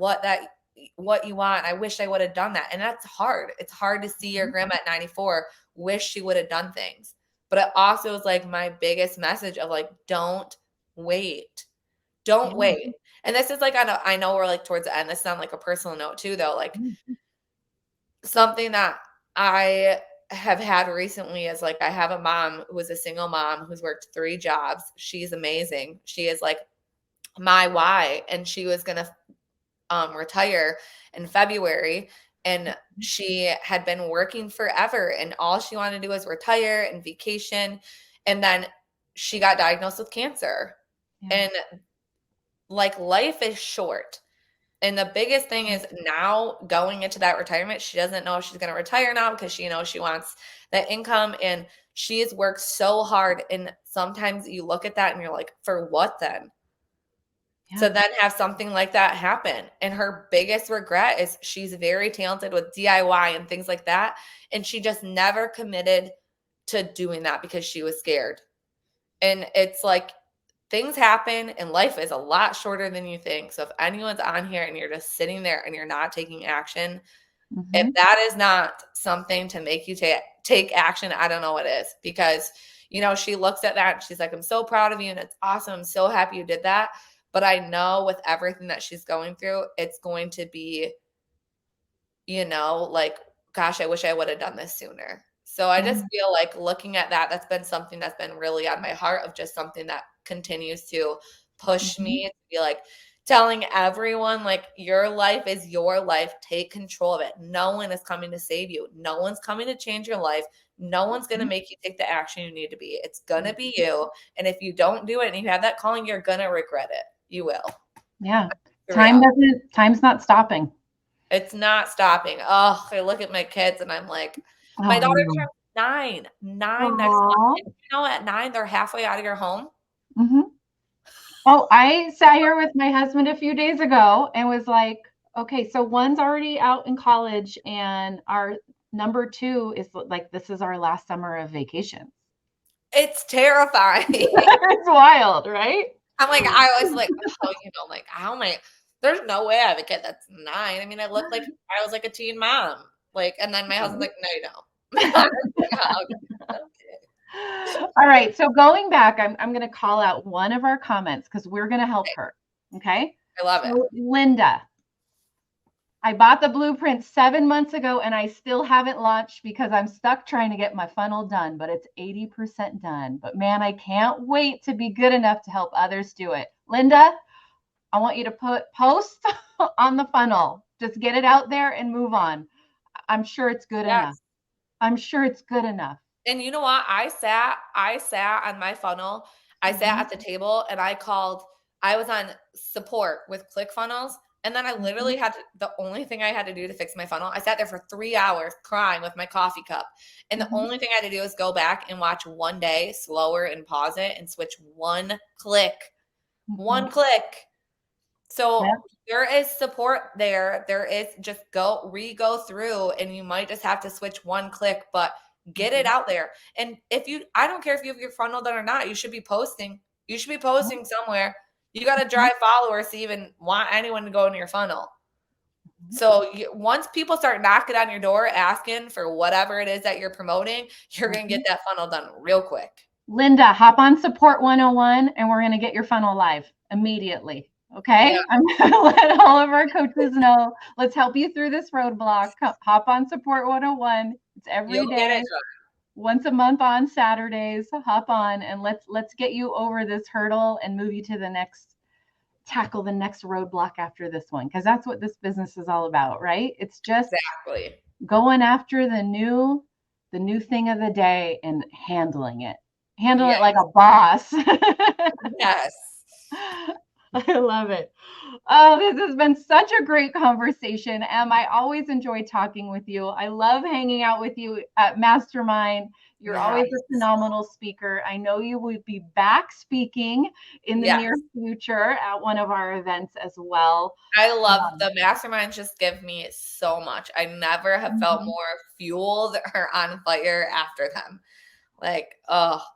what you want. I wish I would have done that. And that's hard. It's hard to see your grandma at 94 wish she would have done things. But it also is like my biggest message of like, don't wait. Don't wait. And this is like, I know we're like towards the end. This is on like a personal note too, though. Like something that I have had recently is like, I have a mom who is a single mom who's worked 3 jobs. She's amazing. She is like my why. And she was going to retire in February, and she had been working forever, and all she wanted to do was retire and vacation. And then she got diagnosed with cancer. And like life is short. And the biggest thing is now going into that retirement, she doesn't know if she's going to retire now because she knows she wants that income, and she has worked so hard. And sometimes you look at that and you're like, for what then? To then have something like that happen. And her biggest regret is she's very talented with DIY and things like that. And she just never committed to doing that because she was scared. And it's like things happen and life is a lot shorter than you think. So if anyone's on here and you're just sitting there and you're not taking action, if that is not something to make you take action, I don't know what is. Because, she looks at that and she's like, I'm so proud of you and it's awesome. I'm so happy you did that. But I know with everything that she's going through, it's going to be, like gosh, I wish I would have done this sooner. So I just feel like looking at that, that's been something that's been really on my heart, of just something that continues to push me to be like telling everyone, like, your life is your life. Take control of it. No one is coming to save you. No one's coming to change your life. No one's going to make you take the action you need to be. It's going to be you. And if you don't do it and you have that calling, you're going to regret it. You will. Yeah. Time's not stopping. It's not stopping. Oh, I look at my kids and I'm like, my daughter turns 9 next month. And at 9, they're halfway out of your home. Oh, I sat here with my husband a few days ago and was like, okay, so one's already out in college and our number 2 is like, this is our last summer of vacation. It's terrifying. It's wild, right? I'm like, I was like, oh, like, how am I? There's no way I have a kid that's 9. I mean, I look like I was like a teen mom. Like, and then my husband's like, no, you don't. All right. So going back, I'm going to call out one of our comments because we're going to help her. Okay. I love it. Linda, I bought the blueprint 7 months ago and I still haven't launched because I'm stuck trying to get my funnel done, but it's 80% done. But man, I can't wait to be good enough to help others do it. Linda, I want you to post on the funnel. Just get it out there and move on. I'm sure it's good enough. I'm sure it's good enough. And you know what? I sat on my funnel. I sat at the table and I was on support with ClickFunnels. And then I literally the only thing I had to do to fix my funnel, I sat there for 3 hours crying with my coffee cup. And the only thing I had to do is go back and watch one day slower and pause it and switch one click. One click. So there is support there. There is, just go through, and you might just have to switch one click, but get it out there. And I don't care if you have your funnel done or not, you should be posting. You should be posting somewhere. You got to drive followers to even want anyone to go into your funnel. So once people start knocking on your door asking for whatever it is that you're promoting, you're going to get that funnel done real quick. Linda, hop on Support 101 and we're going to get your funnel live immediately. Okay. Yeah. I'm going to let all of our coaches know. Let's help you through this roadblock. Hop on Support 101. It's every day. Once a month on Saturdays. Hop on and let's get you over this hurdle and move you to tackle the next roadblock after this one. Because that's what this business is all about, right? It's just going after the new thing of the day and handling it. Handle it like a boss. Yes. I love it. Oh, this has been such a great conversation. I always enjoy talking with you. I love hanging out with you at Mastermind. You're always a phenomenal speaker. I know you will be back speaking in the near future at one of our events as well. I love the Masterminds. Just give me so much. I never have felt more fueled or on fire after them. Like,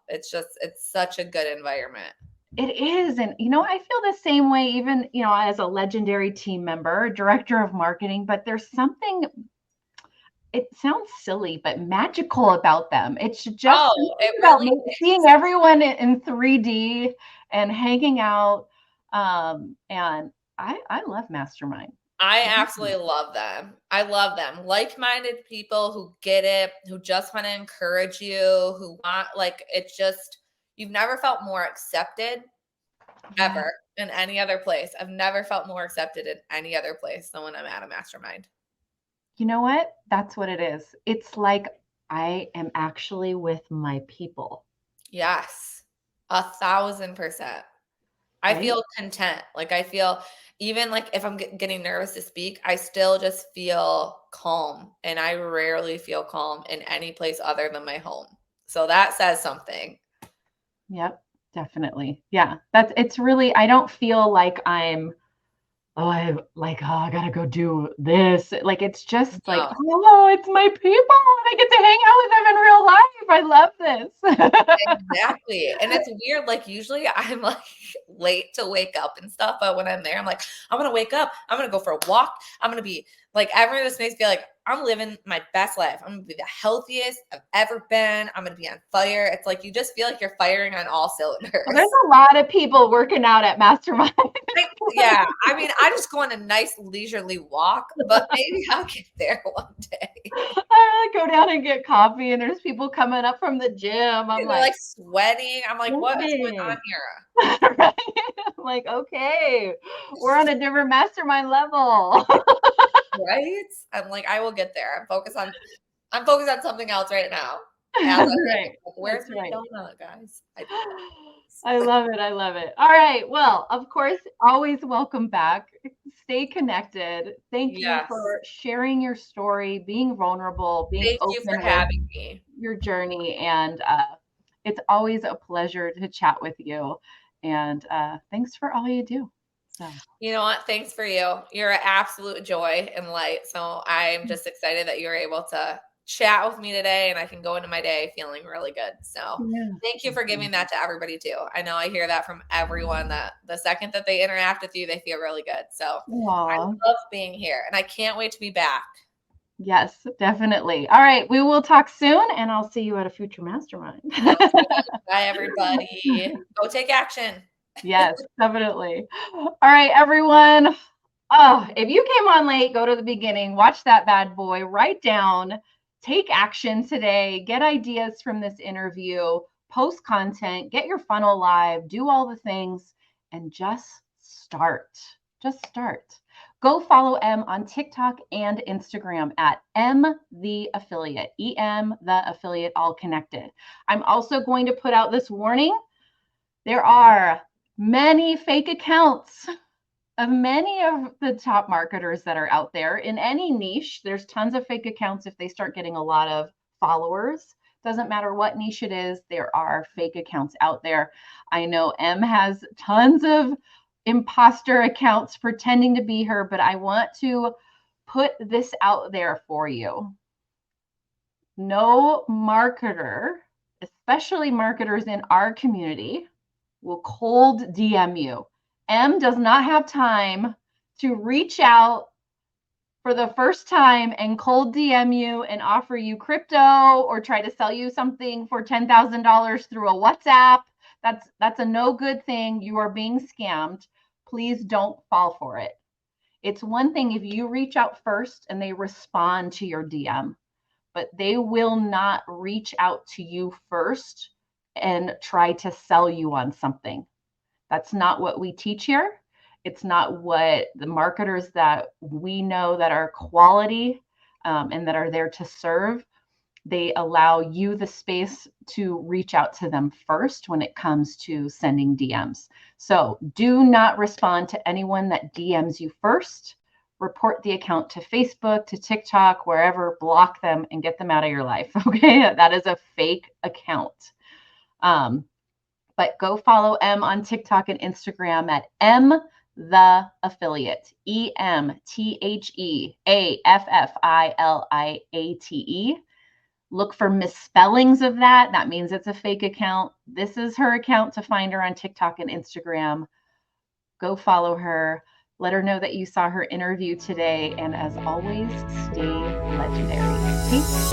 it's such a good environment. It is. And, I feel the same way, even, as a legendary team member, director of marketing, but there's something, it sounds silly, but magical about them. It's just seeing everyone in 3D and hanging out. And I love Mastermind. I absolutely love them. I love them. Like-minded people who get it, who just want to encourage you, who want, it's just, you've never felt more accepted ever in any other place. I've never felt more accepted in any other place than when I'm at a Mastermind. You know what? That's what it is. It's like I am actually with my people. Yes, 1,000%. I feel content. I feel, even if I'm getting nervous to speak, I still just feel calm. And I rarely feel calm in any place other than my home. So that says something. Yep, definitely. Yeah, it's really, I don't feel like I gotta go do this. It's just it's my people. I get to hang out with them in real life. I love this. Exactly. And it's weird. Usually I'm late to wake up and stuff. But when I'm there, I'm going to wake up. I'm going to go for a walk. I'm going to be everyone just makes me feel I'm living my best life. I'm going to be the healthiest I've ever been. I'm going to be on fire. It's like you just feel like you're firing on all cylinders. Well, there's a lot of people working out at Mastermind. Yeah. I mean, I just go on a nice leisurely walk, but maybe I'll get there one day. I go down and get coffee, and there's people coming up from the gym. I'm like sweating. I'm like, what is going on here? Right? I'm like, okay, we're on a different mastermind level. Right? I'm like, I will get there. I'm focused on something else right now. Right. Where's my donut, guys? I love it. I love it. All right. Well, of course, always welcome back. Stay connected. Thank you for sharing your story, being vulnerable, being open. Thank you for having me. Your journey. And it's always a pleasure to chat with you. And thanks for all you do. So. You know what? Thanks for you. You're an absolute joy and light. So I'm just excited that you were able to chat with me today, and I can go into my day feeling really good. So thank you for giving that to everybody too. I know I hear that from everyone, that the second that they interact with you, they feel really good. So I love being here, and I can't wait to be back. Yes, definitely. All right. We will talk soon, and I'll see you at a future mastermind. Bye, everybody. Go take action. Yes, definitely. All right, everyone. Oh, if you came on late, go to the beginning, watch that bad boy, write down, take action today, get ideas from this interview, post content, get your funnel live, do all the things, and just start. Just start. Go follow Em on TikTok and Instagram at the affiliate, the affiliate, all connected. I'm also going to put out this warning. There are many fake accounts of many of the top marketers that are out there in any niche. There's tons of fake accounts if they start getting a lot of followers. Doesn't matter what niche it is, there are fake accounts out there. I know Em has tons of imposter accounts pretending to be her, but I want to put this out there for you. No marketer, especially marketers in our community, will cold DM you. Em does not have time to reach out for the first time and cold DM you and offer you crypto or try to sell you something for $10,000 through a WhatsApp. That's a no good thing. You are being scammed. Please don't fall for it. It's one thing if you reach out first and they respond to your DM, but they will not reach out to you first and try to sell you on something. That's not what we teach here. It's not what the marketers that we know that are quality and that are there to serve. They allow you the space to reach out to them first when it comes to sending DMs. So do not respond to anyone that DMs you first. Report the account to Facebook, to TikTok, wherever, block them and get them out of your life. Okay, that is a fake account. But go follow Em on TikTok and Instagram at the affiliate, EMTHEAFFILIATE. Look for misspellings of that. That means it's a fake account. This is her account to find her on TikTok and Instagram. Go follow her. Let her know that you saw her interview today. And as always, stay legendary. Peace.